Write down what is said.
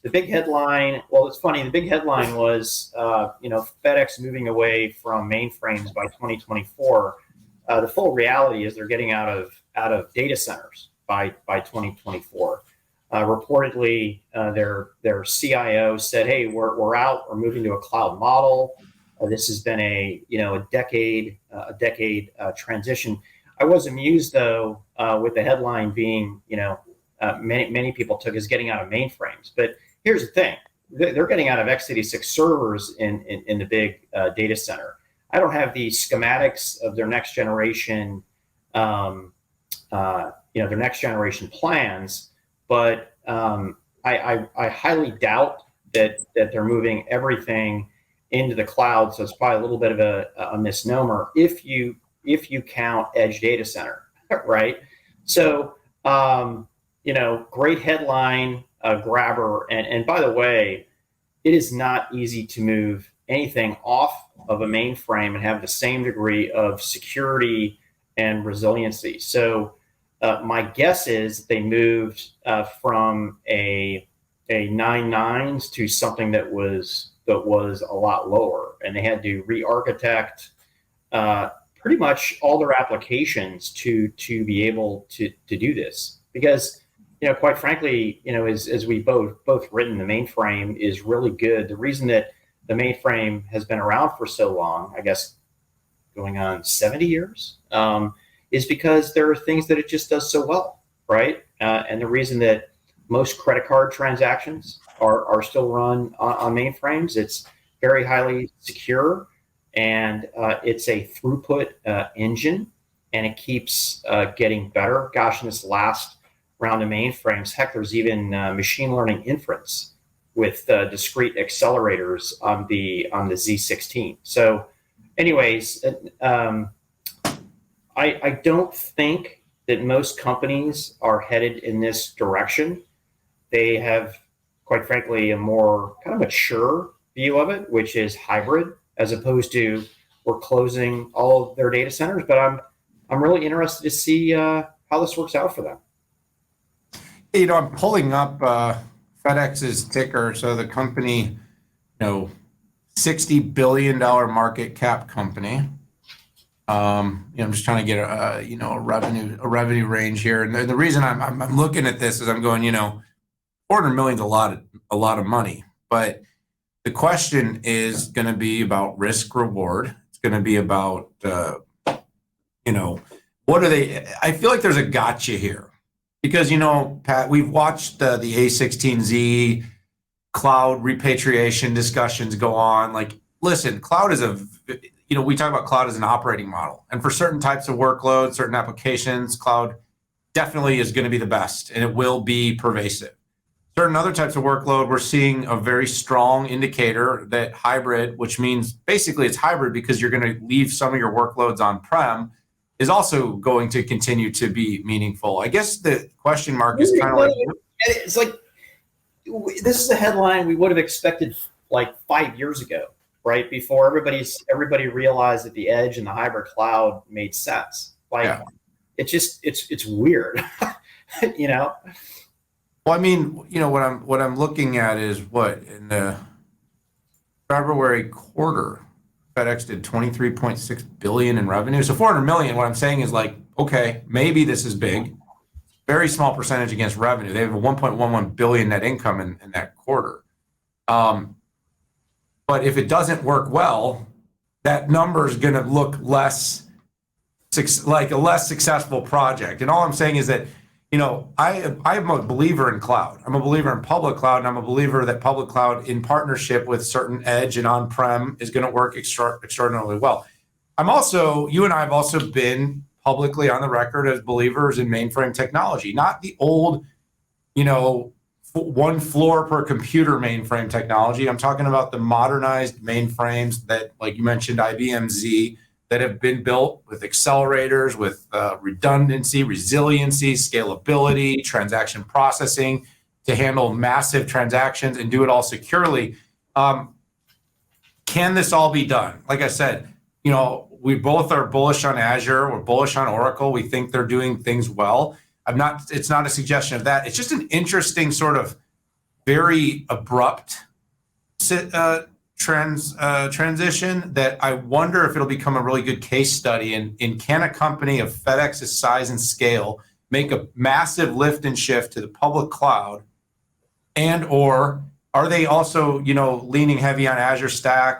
the big headline, well, it's funny. The big headline was, FedEx moving away from mainframes by 2024. The full reality is they're getting out of data centers by 2024. Reportedly, their CIO said, "Hey, we're out. We're moving to a cloud model. This has been a decade transition." I was amused though with the headline being many people took as getting out of mainframes. But here's the thing: they're getting out of x86 servers in the big data center. I don't have the schematics of their next generation, their next generation plans, but I highly doubt that they're moving everything into the cloud. So it's probably a little bit of a misnomer if you count edge data center, right? So great headline grabber, and by the way, it is not easy to move anything off of a mainframe and have the same degree of security and resiliency. So my guess is they moved from a 9.9s to something that was a lot lower, and they had to re-architect pretty much all their applications to be able to do this. Because quite frankly, as we both written, the mainframe is really good. The reason that the mainframe has been around for so long, I guess going on 70 years, is because there are things that it just does so well, right? And the reason that most credit card transactions are still run on mainframes, it's very highly secure, and it's a throughput engine, and it keeps getting better. Gosh, in this last round of mainframes, heck, there's even machine learning inference with discrete accelerators on the Z16. So anyways, I don't think that most companies are headed in this direction. They have, quite frankly, a more kind of mature view of it, which is hybrid, as opposed to we're closing all of their data centers. But I'm really interested to see how this works out for them. I'm pulling up FedEx's ticker. So the company, $60 billion market cap company. I'm just trying to get a revenue range here. And the reason I'm looking at this is I'm going, $400 million is a lot of money. But the question is going to be about risk reward. It's going to be about what are they? I feel like there's a gotcha here. Because, Pat, we've watched the A16Z cloud repatriation discussions go on. Like, listen, cloud is we talk about cloud as an operating model. And for certain types of workloads, certain applications, cloud definitely is going to be the best, and it will be pervasive. Certain other types of workload, we're seeing a very strong indicator that hybrid, which means basically it's hybrid because you're going to leave some of your workloads on-prem, is also going to continue to be meaningful. I guess the question mark is kind of like... It's like, this is a headline we would have expected like 5 years ago, right? Before everybody realized that the edge and the hybrid cloud made sense. It's weird, Well, I mean, what I'm looking at is in the February quarter, FedEx did $23.6 billion in revenue. So $400 million, what I'm saying is like, okay, maybe this is big. Very small percentage against revenue. They have a $1.11 billion net income in that quarter. But if it doesn't work well, that number is going to look like a less successful project. And all I'm saying is that, I'm a believer in cloud. I'm a believer in public cloud, and I'm a believer that public cloud in partnership with certain edge and on-prem is going to work extraordinarily well. You and I have also been publicly on the record as believers in mainframe technology, not the old, one floor per computer mainframe technology. I'm talking about the modernized mainframes that, like you mentioned, IBM Z, that have been built with accelerators, with redundancy, resiliency, scalability, transaction processing to handle massive transactions and do it all securely. Can this all be done? Like I said, we both are bullish on Azure. We're bullish on Oracle. We think they're doing things well. It's not a suggestion of that. It's just an interesting sort of very abrupt transition that I wonder if it'll become a really good case study in can a company of FedEx's size and scale make a massive lift and shift to the public cloud, and or are they also, leaning heavy on Azure Stack